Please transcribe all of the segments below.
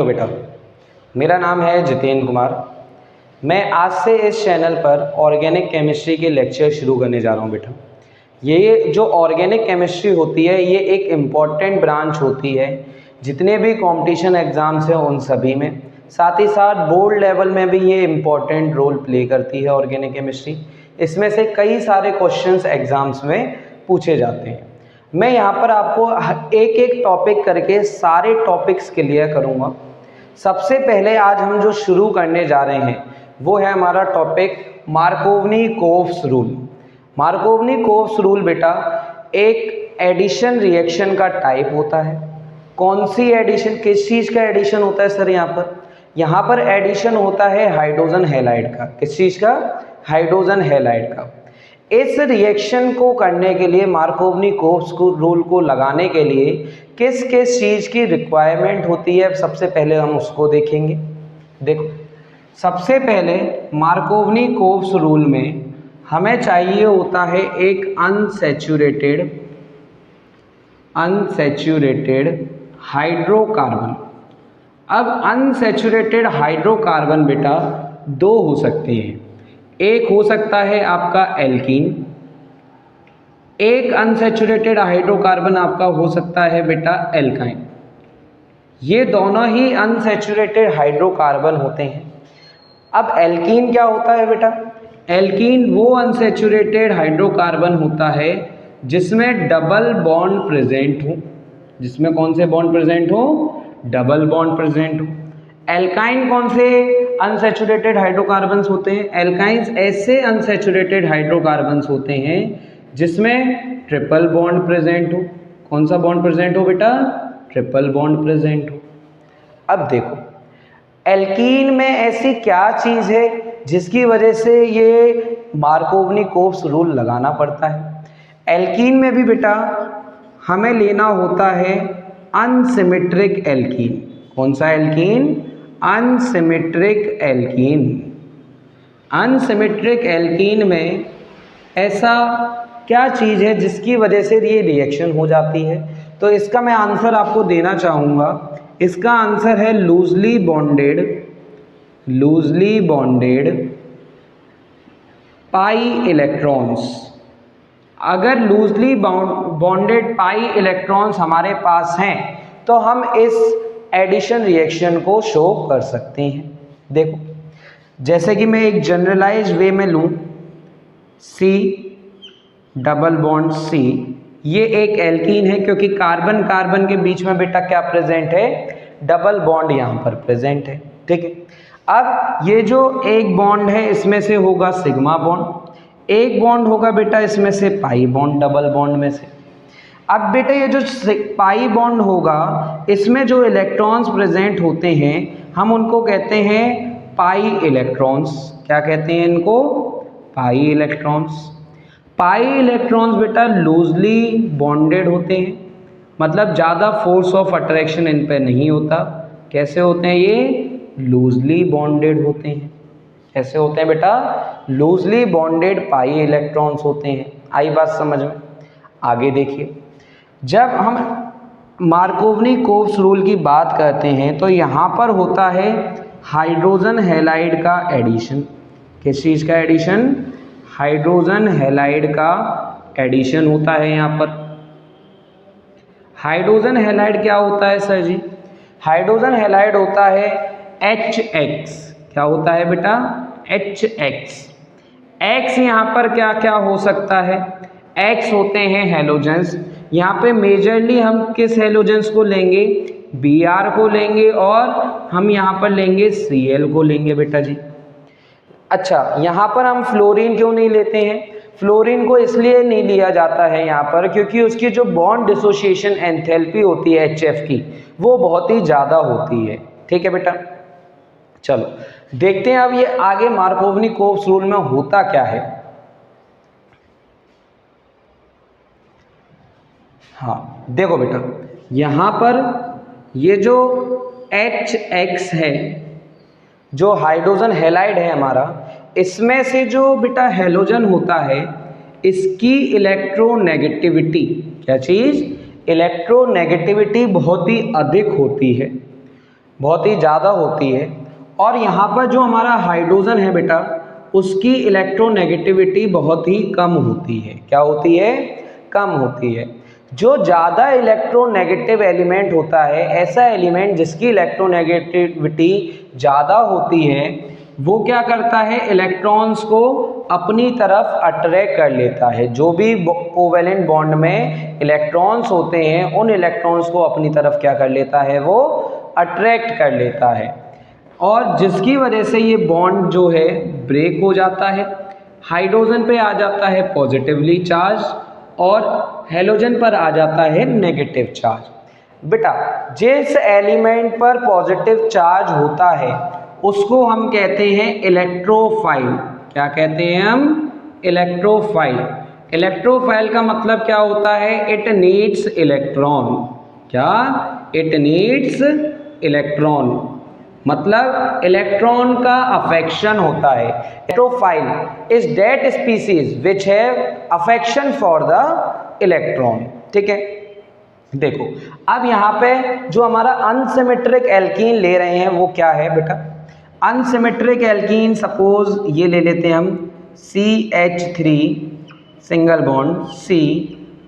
बेटा, मेरा नाम है जितेंद्र कुमार। मैं आज से इस चैनल पर ऑर्गेनिक केमिस्ट्री के लेक्चर शुरू करने जा रहा हूँ बेटा। ये जो ऑर्गेनिक केमिस्ट्री होती है ये एक इम्पॉर्टेंट ब्रांच होती है जितने भी कंपटीशन एग्ज़ाम्स हैं उन सभी में, साथ ही साथ बोर्ड लेवल में भी ये इम्पॉर्टेंट रोल प्ले करती है ऑर्गेनिक केमिस्ट्री। इसमें से कई सारे क्वेश्चंस एग्ज़ाम्स में पूछे जाते हैं। मैं यहाँ पर आपको एक एक टॉपिक करके सारे टॉपिक्स क्लियर करूँगा। सबसे पहले आज हम जो शुरू करने जा रहे हैं वो है हमारा टॉपिक मार्कोवनी-कोव्स रूल। मार्कोवनी-कोव्स रूल बेटा एक एडिशन रिएक्शन का टाइप होता है। कौन सी एडिशन, किस चीज़ का एडिशन होता है सर? यहाँ पर एडिशन होता है हाइड्रोजन हैलाइड का। किस चीज़ का? हाइड्रोजन हैलाइड का। इस रिएक्शन को करने के लिए मार्कोवनी-कोव्स रूल को लगाने के लिए किस किस चीज़ की रिक्वायरमेंट होती है, सबसे पहले हम उसको देखेंगे। देखो, सबसे पहले मार्कोवनी-कोव्स रूल में हमें चाहिए होता है एक अनसैचुरेटेड हाइड्रोकार्बन। अब अनसैचुरेटेड हाइड्रोकार्बन बेटा दो हो सकते हैं। एक हो सकता है आपका एल्कीन, एक अनसैचुरेटेड हाइड्रोकार्बन आपका हो सकता है बेटा एल्काइन। ये दोनों ही अनसैचुरेटेड हाइड्रोकार्बन होते हैं। अब एल्कीन क्या होता है बेटा? एल्कीन वो अनसैचुरेटेड हाइड्रोकार्बन होता है जिसमें डबल बॉन्ड प्रेजेंट हो। जिसमें कौन से बॉन्ड प्रेजेंट हो? डबल बॉन्ड प्रेजेंट हो। एल्काइन कौन से अनसैचुरेटेड हाइड्रोकार्बन्स होते हैं? एल्काइंस ऐसे अनसैचुरेटेड हाइड्रोकार्बन्स होते हैं जिसमें ट्रिपल बॉन्ड प्रेजेंट हो। कौन सा बॉन्ड प्रेजेंट हो बेटा? ट्रिपल बॉन्ड प्रेजेंट हो। अब देखो, एल्कीन में ऐसी क्या चीज़ है जिसकी वजह से ये मार्कोवनी-कोव्स रूल लगाना पड़ता है? एल्कीन में भी बेटा हमें लेना होता है अनसिमेट्रिक एल्कीन। कौन सा alkene? Unsymmetric alkene. Unsymmetric alkene में ऐसा क्या चीज़ है जिसकी वजह से ये रिएक्शन हो जाती है? तो इसका मैं आंसर आपको देना चाहूँगा। इसका आंसर है लूजली बॉन्डेड पाई इलेक्ट्रॉन्स। अगर लूजली बॉन्डेड पाई इलेक्ट्रॉन्स हमारे पास हैं तो हम इस एडिशन रिएक्शन को शो कर सकते हैं। देखो, जैसे कि मैं एक जनरलाइज वे में लूँ, C डबल बॉन्ड C, ये एक एल्कीन है क्योंकि कार्बन कार्बन के बीच में बेटा क्या प्रेजेंट है? डबल बॉन्ड यहाँ पर प्रेजेंट है। ठीक है। अब ये जो एक बॉन्ड है इसमें से होगा सिग्मा बॉन्ड, एक बॉन्ड होगा बेटा इसमें से पाई बॉन्ड, डबल बॉन्ड में से। अब बेटा ये जो पाई बॉन्ड होगा इसमें जो इलेक्ट्रॉन्स प्रेजेंट होते हैं हम उनको कहते हैं पाई इलेक्ट्रॉन्स। क्या कहते हैं इनको? Pi electrons. पाई इलेक्ट्रॉन्स बेटा लूजली बॉन्डेड होते हैं, मतलब ज़्यादा फोर्स ऑफ अट्रैक्शन इन पे नहीं होता। कैसे होते हैं ये? लूजली बॉन्डेड होते हैं। कैसे होते हैं बेटा? लूजली बॉन्डेड पाई इलेक्ट्रॉन्स होते हैं। आई बात समझ में? आगे देखिए, जब हम मार्कोवनी-कोव्स रूल की बात करते हैं तो यहाँ पर होता है हाइड्रोजन हैलाइड का एडिशन। किस चीज़ का एडिशन? हाइड्रोजन हैलाइड का एडिशन होता है यहाँ पर। हाइड्रोजन हैलाइड क्या होता है सर जी? हाइड्रोजन हैलाइड होता है HX। क्या होता है बेटा? HX। X यहाँ पर क्या क्या हो सकता है? X होते हैं हैलोजेंस। यहाँ पे मेजरली हम किस हैलोजेंस को लेंगे? Br को लेंगे और हम यहाँ पर लेंगे Cl को लेंगे बेटा जी। अच्छा, यहाँ पर हम फ्लोरीन क्यों नहीं लेते हैं? फ्लोरीन को इसलिए नहीं लिया जाता है यहाँ पर क्योंकि उसकी जो बॉन्ड डिसोसिएशन एंथैल्पी होती है HF की वो बहुत ही ज़्यादा होती है। ठीक है बेटा, चलो देखते हैं अब ये आगे मार्कोवनी-कोव्स रूल में होता क्या है। हाँ देखो बेटा, यहाँ पर ये जो HX है, जो हाइड्रोजन हैलाइड है हमारा, इसमें से जो बेटा हैलोजन होता है इसकी इलेक्ट्रोनेगेटिविटी, क्या चीज़? इलेक्ट्रोनेगेटिविटी बहुत ही अधिक होती है। बहुत ही ज़्यादा होती है। और यहाँ पर जो हमारा हाइड्रोजन है बेटा, उसकी इलेक्ट्रोनेगेटिविटी बहुत ही कम होती है। क्या होती है? कम होती है। जो ज़्यादा इलेक्ट्रोनेगेटिव एलिमेंट होता है, ऐसा एलिमेंट जिसकी इलेक्ट्रोनेगेटिविटी ज़्यादा होती है, वो क्या करता है? इलेक्ट्रॉन्स को अपनी तरफ अट्रैक्ट कर लेता है। जो भी कोवेलेंट बॉन्ड में इलेक्ट्रॉन्स होते हैं, उन इलेक्ट्रॉन्स को अपनी तरफ क्या कर लेता है? वो अट्रैक्ट कर लेता है, और जिसकी वजह से ये बॉन्ड जो है ब्रेक हो जाता है। हाइड्रोजन पे आ जाता है पॉजिटिवली चार्ज, और हेलोजन पर आ जाता है नेगेटिव चार्ज। बेटा, जिस एलिमेंट पर पॉजिटिव चार्ज होता है उसको हम कहते हैं इलेक्ट्रोफाइल। क्या कहते हैं हम? इलेक्ट्रोफाइल। इलेक्ट्रोफाइल का मतलब क्या होता है? It needs electron. क्या? इट नीड्स इलेक्ट्रॉन, मतलब इलेक्ट्रॉन का अफेक्शन होता है। Electrophile is that species which have affection for the electron. ठीक है, देखो अब यहाँ पे जो हमारा अनसिमेट्रिक एल्कीन ले रहे हैं वो क्या है बेटा? अनसिमेट्रिक एल्कीन, सपोज ये ले लेते हैं हम CH3 single bond, C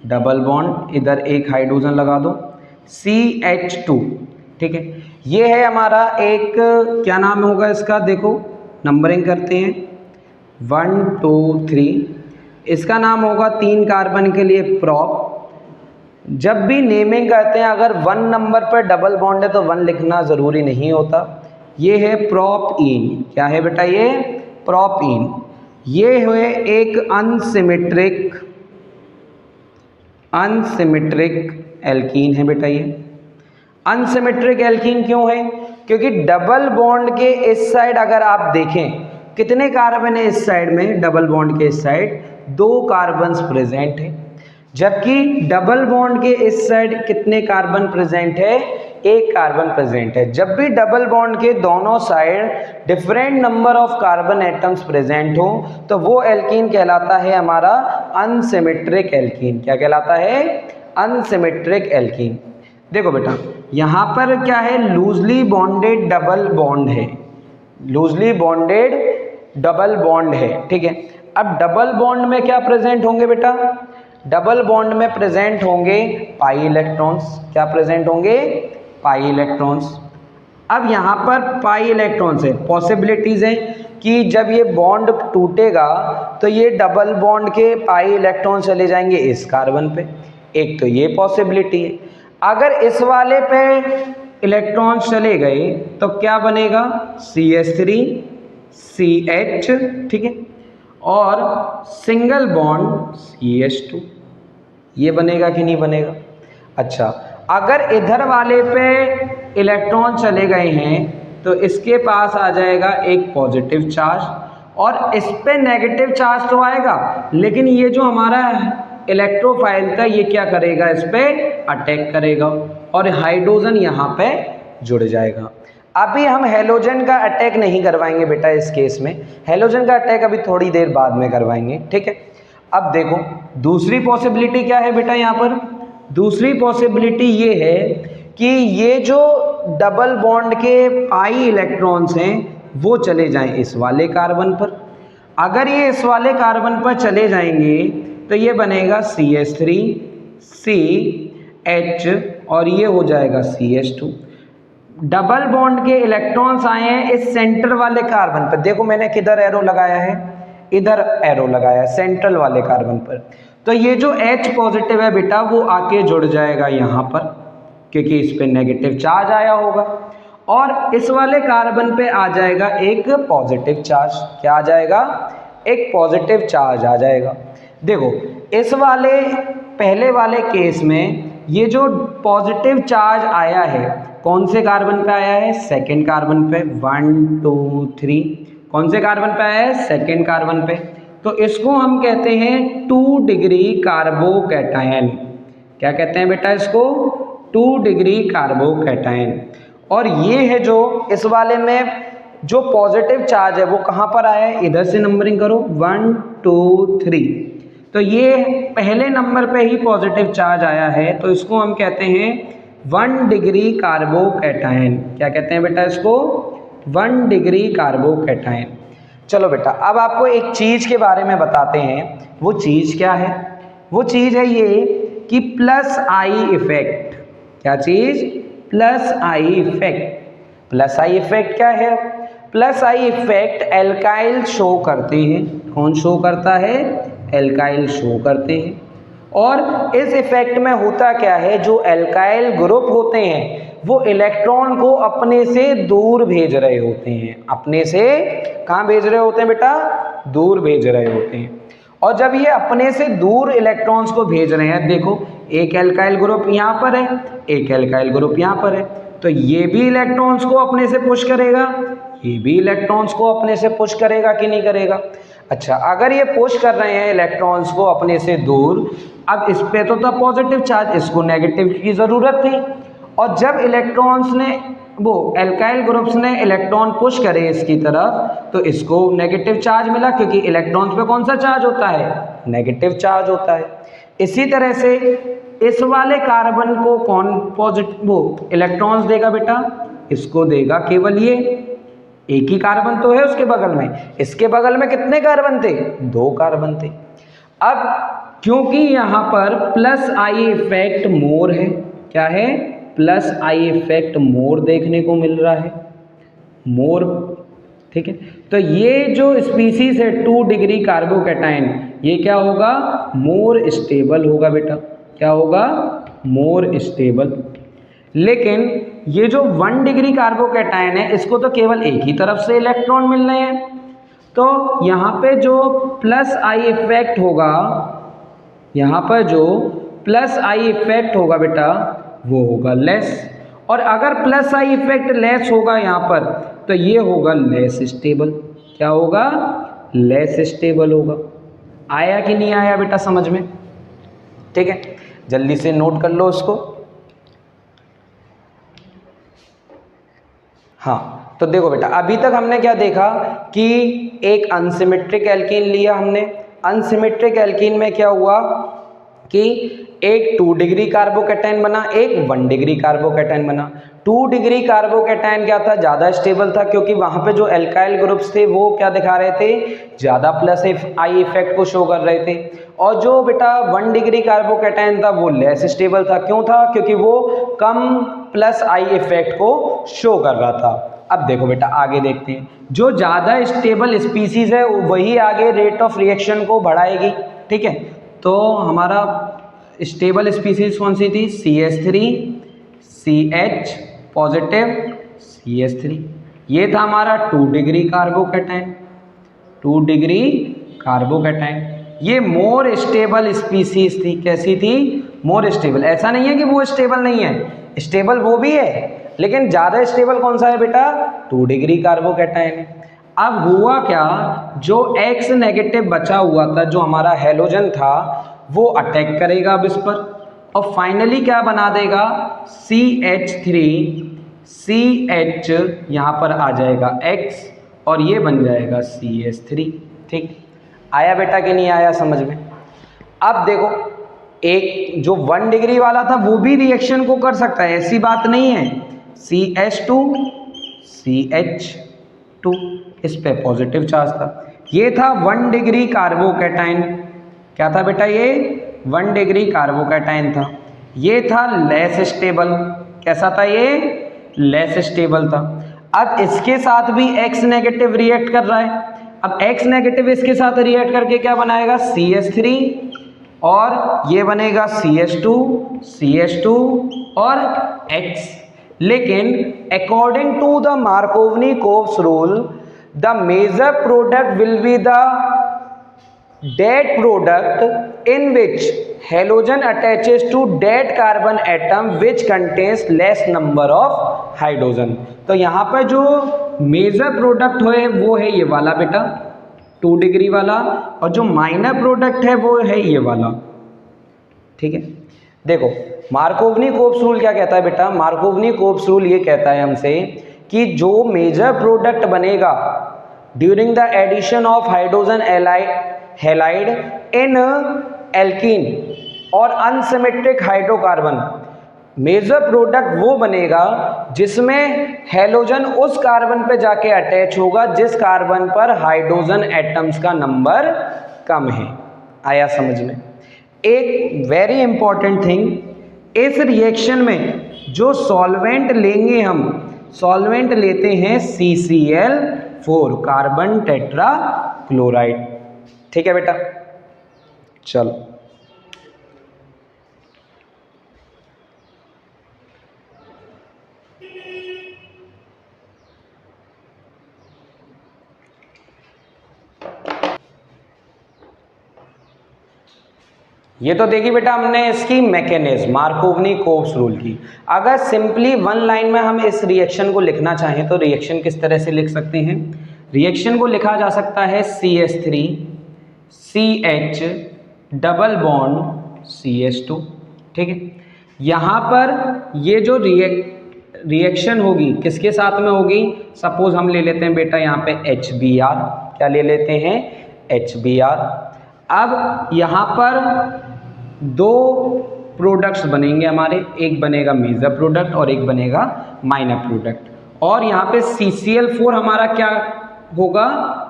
double bond, इधर एक हाइड्रोजन लगा दो, CH2। ठीक है, ये है हमारा एक, क्या नाम होगा इसका? देखो नंबरिंग करते हैं 1 2 3। इसका नाम होगा 3 कार्बन के लिए प्रॉप। जब भी नेमिंग करते हैं, अगर 1 नंबर पर डबल बॉन्ड है तो 1 लिखना ज़रूरी नहीं होता। ये है प्रोपीन। क्या है बेटा? ये प्रोपीन। ये है एक अनसिमेट्रिक एल्कीन है बेटा। ये अनसिमेट्रिक एल्कीन क्यों है? क्योंकि डबल बॉन्ड के इस साइड अगर आप देखें, कितने कार्बन है इस साइड में? डबल बॉन्ड के इस साइड 2 कार्बन्स प्रेजेंट है, जबकि डबल बॉन्ड के इस साइड कितने कार्बन प्रेजेंट है? 1 कार्बन प्रेजेंट है। जब भी डबल बॉन्ड के दोनों side different number of carbon atoms present हो तो वो एल्कीन कहलाता है हमारा अनसिमेट्रिक एल्कीन। क्या कहलाता है? Unsymmetric alkene. देखो बेटा, यहाँ पर क्या है? लूजली बॉन्डेड डबल बॉन्ड है। लूजली बॉन्डेड डबल बॉन्ड है। ठीक है, अब डबल बॉन्ड में क्या प्रेजेंट होंगे बेटा? डबल बॉन्ड में प्रेजेंट होंगे पाई इलेक्ट्रॉन्स। क्या प्रेजेंट होंगे? Pi electrons. अब यहाँ पर पाई इलेक्ट्रॉन्स है, पॉसिबिलिटीज हैं कि जब ये बॉन्ड टूटेगा तो ये डबल बॉन्ड के पाई इलेक्ट्रॉन चले जाएंगे इस कार्बन पे। एक तो ये पॉसिबिलिटी है। अगर इस वाले पे इलेक्ट्रॉन्स चले गए तो क्या बनेगा? CH3 CH। ठीक है, और सिंगल बॉन्ड CH2। ये बनेगा कि नहीं बनेगा? अच्छा, अगर इधर वाले पे इलेक्ट्रॉन चले गए हैं तो इसके पास आ जाएगा एक पॉजिटिव चार्ज, और इस पे नेगेटिव चार्ज तो आएगा, लेकिन ये जो हमारा इलेक्ट्रोफाइल का ये क्या करेगा? इस पे अटैक करेगा, और हाइड्रोजन यहाँ पे जुड़ जाएगा। अभी हम हेलोजन का अटैक नहीं करवाएंगे बेटा इस केस में। हेलोजन का अटैक अभी थोड़ी देर बाद में करवाएंगे। ठीक है, अब देखो दूसरी पॉसिबिलिटी क्या है बेटा? यहाँ पर दूसरी पॉसिबिलिटी ये है कि ये जो डबल बॉन्ड के पाई इलेक्ट्रॉन्स हैं वो चले जाएं इस वाले कार्बन पर। अगर ये इस वाले कार्बन पर चले जाएंगे तो ये बनेगा CH3 CH, और ये हो जाएगा CH2। डबल बॉन्ड के इलेक्ट्रॉन्स आए हैं इस सेंटर वाले कार्बन पर। देखो मैंने किधर एरो लगाया है? इधर एरो लगाया है, सेंट्रल वाले कार्बन पर। तो ये जो H पॉजिटिव है बेटा वो आके जुड़ जाएगा यहाँ पर, क्योंकि इस पे नेगेटिव चार्ज आया होगा, और इस वाले कार्बन पे आ जाएगा एक पॉजिटिव चार्ज। क्या आ जाएगा? एक पॉजिटिव चार्ज आ जाएगा। देखो इस वाले पहले वाले केस में ये जो पॉजिटिव चार्ज आया है कौन से कार्बन पे आया है? सेकेंड कार्बन पे। 1 2 3 कौन से कार्बन पे आया है? सेकेंड कार्बन पे। तो इसको हम कहते हैं 2 डिग्री कार्बोकैटायन। क्या कहते हैं बेटा इसको? 2 डिग्री कार्बोकैटायन। और ये है जो इस वाले में जो पॉजिटिव चार्ज है वो कहाँ पर आया है? इधर से नंबरिंग करो 1 2 3। तो ये पहले नंबर पे ही पॉजिटिव चार्ज आया है, तो इसको हम कहते हैं 1 डिग्री कार्बोकैटायन। क्या कहते हैं बेटा इसको? 1 डिग्री कार्बोकैटायन। चलो बेटा, अब आपको एक चीज के बारे में बताते हैं। वो चीज क्या है? वो चीज है ये कि प्लस आई इफेक्ट। क्या चीज? Plus I effect. Plus I effect क्या है? Plus I effect alkyl show करते हैं। कौन शो करता है? एल्काइल शो करते हैं। और इस इफेक्ट में होता क्या है, जो एल्काइल ग्रुप होते हैं वो इलेक्ट्रॉन को अपने से दूर भेज रहे होते हैं। अपने से कहाँ भेज रहे होते हैं बेटा? दूर भेज रहे होते हैं। और जब ये अपने से दूर इलेक्ट्रॉन्स को भेज रहे हैं, देखो एक एल्काइल ग्रुप यहाँ पर है, एक एल्काइल ग्रुप यहाँ पर है, तो ये भी इलेक्ट्रॉन्स को अपने से पुश करेगा, ये भी इलेक्ट्रॉन्स को अपने से पुश करेगा कि नहीं करेगा? अच्छा, अगर ये पुश कर रहे हैं इलेक्ट्रॉन्स को अपने से दूर, अब इस पे तो था पॉजिटिव चार्ज, इसको नेगेटिव की ज़रूरत थी। और जब इलेक्ट्रॉन्स ने, वो एल्काइल ग्रुप्स ने इलेक्ट्रॉन पुश करे इसकी तरफ, तो इसको नेगेटिव चार्ज मिला, क्योंकि इलेक्ट्रॉन्स पे कौन सा चार्ज होता है? नेगेटिव चार्ज होता है। इसी तरह से इस वाले कार्बन को कौन पॉजिटिव, वो इलेक्ट्रॉन्स देगा बेटा? इसको देगा केवल ये। एक ही कार्बन तो है उसके बगल में, इसके बगल में कितने कार्बन थे? 2 कार्बन थे। अब क्योंकि यहाँ पर प्लस आई इफेक्ट मोर है, क्या है? प्लस आई इफेक्ट मोर देखने को मिल रहा है, मोर, ठीक है। तो ये जो स्पीसीज है 2 डिग्री कार्बोकैटायन, ये क्या होगा? मोर स्टेबल होगा बेटा। क्या होगा? More stable. लेकिन ये जो 1 डिग्री कार्बोकैटायन है, इसको तो केवल एक ही तरफ से इलेक्ट्रॉन मिल रहे हैं, तो यहाँ पे जो प्लस आई इफेक्ट होगा, यहाँ पर जो प्लस आई इफेक्ट होगा बेटा, वो होगा लेस। और अगर प्लस आई इफेक्ट लेस होगा यहाँ पर, तो ये होगा लेस स्टेबल। क्या होगा? लेस स्टेबल होगा। आया कि नहीं आया बेटा समझ में? ठीक है, जल्दी से नोट कर लो उसको। हाँ, तो देखो बेटा, अभी तक हमने क्या देखा कि एक अनसिमेट्रिक एल्कीन लिया हमने। अनसिमेट्रिक एल्कीन में क्या हुआ कि एक 2 डिग्री कार्बोकैटायन बना, एक 1 डिग्री कार्बोकैटायन बना। 2 डिग्री कार्बोकैटायन क्या था? ज़्यादा स्टेबल था, क्योंकि वहाँ पे जो एल्काइल ग्रुप्स थे वो क्या दिखा रहे थे? ज़्यादा प्लस आई इफेक्ट को शो कर रहे थे। और जो बेटा 1 डिग्री कार्बोकैटायन था वो लेस स्टेबल था। क्यों था? क्योंकि वो कम प्लस आई इफेक्ट को शो कर रहा था। अब देखो बेटा, आगे देखते हैं। जो ज़्यादा स्टेबल स्पीसीज है वही आगे रेट ऑफ रिएक्शन को बढ़ाएगी, ठीक है। तो हमारा स्टेबल स्पीसीज कौन सी थी? CH3, CH positive, CH3। ये था हमारा 2 डिग्री कार्बोकैटायन, 2 डिग्री कार्बोकैटायन। ये मोर स्टेबल स्पीसीज थी। कैसी थी? More stable. ऐसा नहीं है कि वो स्टेबल नहीं है, स्टेबल वो भी है, लेकिन ज़्यादा स्टेबल कौन सा है बेटा? 2 डिग्री कार्बोकैटायन है। अब हुआ क्या, जो X नेगेटिव बचा हुआ था, जो हमारा हेलोजन था, वो अटैक करेगा अब इस पर, और फाइनली क्या बना देगा? CH3, CH यहाँ पर आ जाएगा X, और ये बन जाएगा CH3। ठीक, आया बेटा कि नहीं आया समझ में? अब देखो, एक जो 1 डिग्री वाला था वो भी रिएक्शन को कर सकता है, ऐसी बात नहीं है। CH2, CH2, इस पे पॉजिटिव चार्ज था। ये था 1 डिग्री कार्बोकैटायन। क्या था बेटा? ये 1 डिग्री कार्बोकैटायन था। ये था लेस स्टेबल। कैसा था ये? लेस स्टेबल था। अब इसके साथ भी X नेगेटिव रिएक्ट कर रहा है। अब X नेगेटिव इसके साथ रिएक्ट करके क्या बनाएगा? CH3, और ये बनेगा CH2, CH2 और X। लेकिन according to the Markovnikov's rule, the major product will be the that product in which halogen attaches to that carbon atom which contains less number of hydrogen. तो यहाँ पर जो major product है वो है ये वाला बेटा, 2 डिग्री वाला, और जो माइनर प्रोडक्ट है वो है ये वाला। ठीक है, देखो मार्कोवनी-कोप्स रूल क्या कहता है बेटा? मार्कोवनी-कोप्स रूल ये कहता है हमसे कि जो मेजर प्रोडक्ट बनेगा during the addition of hydrogen halide in alkene और अनसिमेट्रिक हाइड्रोकार्बन, मेजर प्रोडक्ट वो बनेगा जिसमें हैलोजन उस कार्बन पे जाके अटैच होगा जिस कार्बन पर हाइड्रोजन एटम्स का नंबर कम है। आया समझ में? एक वेरी इंपॉर्टेंट थिंग, इस रिएक्शन में जो सॉल्वेंट लेंगे हम, सॉल्वेंट लेते हैं CCl4 कार्बन टेट्रा क्लोराइड। ठीक है बेटा, चलो ये तो देखी बेटा हमने इसकी मैकेनिज्म, मार्कोवनी-कोप्स रूल की। अगर सिंपली वन लाइन में हम इस रिएक्शन को लिखना चाहें तो रिएक्शन किस तरह से लिख सकते हैं? रिएक्शन को लिखा जा सकता है CH3 CH double bond CH2। ठीक है, यहाँ पर ये जो रिएक्शन होगी किसके साथ में होगी? सपोज हम ले लेते हैं बेटा यहाँ पे HBr, क्या ले लेते हैं? HBr। अब यहाँ पर दो प्रोडक्ट्स बनेंगे हमारे, एक बनेगा मेजर प्रोडक्ट और एक बनेगा माइनर प्रोडक्ट, और यहाँ पे CCl4 हमारा क्या होगा?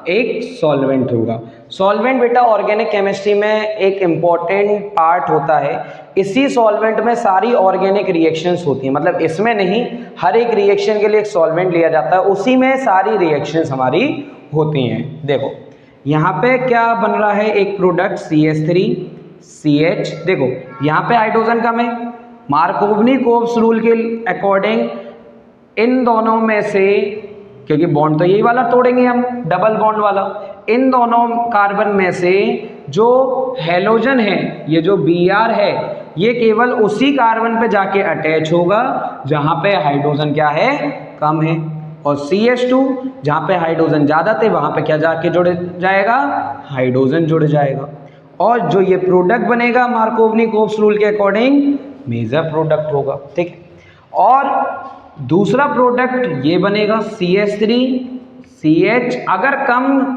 एक सॉल्वेंट होगा। सॉल्वेंट बेटा ऑर्गेनिक केमिस्ट्री में एक इम्पॉर्टेंट पार्ट होता है। इसी सॉल्वेंट में सारी ऑर्गेनिक रिएक्शंस होती हैं, मतलब इसमें नहीं, हर एक रिएक्शन के लिए एक सॉल्वेंट लिया जाता है, उसी में सारी रिएक्शंस हमारी होती हैं। देखो यहाँ पे क्या बन रहा है? एक प्रोडक्ट CH3 CH, देखो यहाँ पे हाइड्रोजन कम है, मार्कोवनी-कोप्स रूल के अकॉर्डिंग इन दोनों में से, क्योंकि बॉन्ड तो यही वाला तोड़ेंगे हम, डबल बॉन्ड वाला, इन दोनों कार्बन में से जो हैलोजन है, ये जो Br है, ये केवल उसी कार्बन पे जाके अटैच होगा जहाँ पे हाइड्रोजन क्या है? कम है, और CH2 जहाँ पे हाइड्रोजन ज़्यादा थे वहाँ पे क्या जाके जुड़ जाएगा? हाइड्रोजन जुड़ जाएगा, और जो ये प्रोडक्ट बनेगा मार्कोवनी-कोप्स रूल के अकॉर्डिंग मेजर प्रोडक्ट होगा। ठीक है, और दूसरा प्रोडक्ट ये बनेगा CH3 CH, अगर कम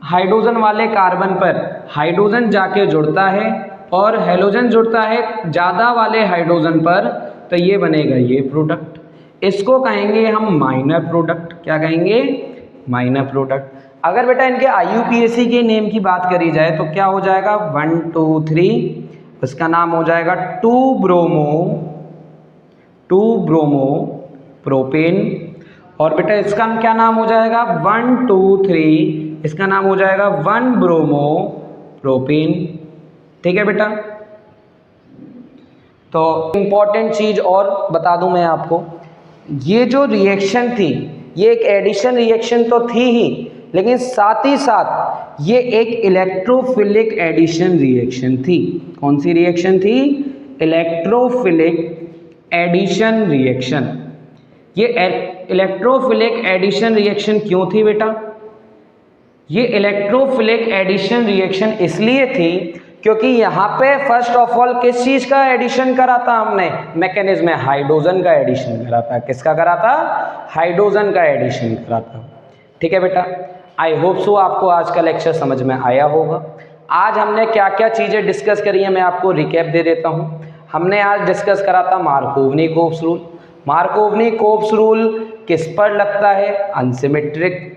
हाइड्रोजन वाले कार्बन पर हाइड्रोजन जाके जुड़ता है और हैलोजन जुड़ता है ज़्यादा वाले हाइड्रोजन पर, तो ये बनेगा ये प्रोडक्ट, इसको कहेंगे हम माइनर प्रोडक्ट। क्या कहेंगे? Minor product. अगर बेटा इनके IUPAC के नेम की बात करी जाए तो क्या हो जाएगा? 1 2 3, उसका नाम हो जाएगा 2 ब्रोमो प्रोपेन, और बेटा इसका क्या नाम हो जाएगा? 1 2 3, इसका नाम हो जाएगा 1 ब्रोमो प्रोपेन। ठीक है बेटा, तो इम्पॉर्टेंट चीज और बता दूं मैं आपको, ये जो रिएक्शन थी ये एक एडिशन रिएक्शन तो थी ही, लेकिन साथ ही साथ ये एक इलेक्ट्रोफिलिक एडिशन रिएक्शन थी। कौन सी रिएक्शन थी? Electrophilic addition reaction. ये इलेक्ट्रोफिलिक एडिशन रिएक्शन क्यों थी बेटा? ये इलेक्ट्रोफिलिक एडिशन रिएक्शन इसलिए थी क्योंकि यहाँ पे फर्स्ट ऑफ ऑल किस चीज का एडिशन करा था हमने? मैकेनिज्म में हाइड्रोजन का एडिशन करा था। किसका करा था? हाइड्रोजन का एडिशन करा था। ठीक है बेटा, आई होप सो आपको आज का लेक्चर समझ में आया होगा। आज हमने क्या क्या चीजें डिस्कस करी है मैं आपको रिकैप दे देता हूँ। हमने आज डिस्कस करा था मार्कोवनी-कोप्स रूल। मार्कोवनी-कोप्स रूल किस पर लगता है? अनसिमेट्रिक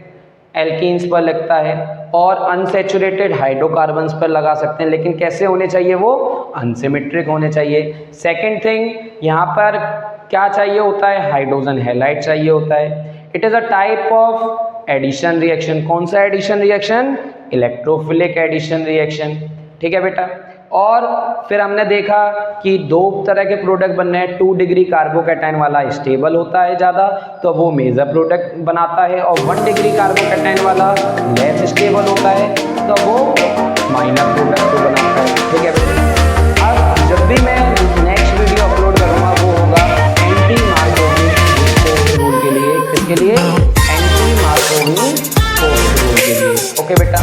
एल्कीन्स पर लगता है, और अनसैचुरेटेड हाइड्रोकार्बन्स पर लगा सकते हैं, लेकिन कैसे होने चाहिए? वो अनसिमेट्रिक होने चाहिए। सेकेंड थिंग, यहाँ पर क्या चाहिए होता है? हाइड्रोजन हैलाइड चाहिए होता है। It is a type of addition reaction. कौन सा addition reaction? Electrophilic addition reaction. ठीक है बेटा, और फिर हमने देखा कि दो तरह के प्रोडक्ट बनने हैं। 2 डिग्री कार्बोकैटायन वाला स्टेबल होता है ज़्यादा, तो वो मेजर प्रोडक्ट बनाता है, और 1 डिग्री कार्बोकैटायन वाला लेस स्टेबल होता है, तो वो माइनर प्रोडक्ट को बनाता है। ठीक है बेटा, अब जब भी मैं नेक्स्ट वीडियो अपलोड करूँगा वो होगा एंटी मार्कोवनी-कोप्स रूल के लिए। किसके लिए? एंटी मार्कोवनी-कोप्स रूल के लिए। ओके बेटा।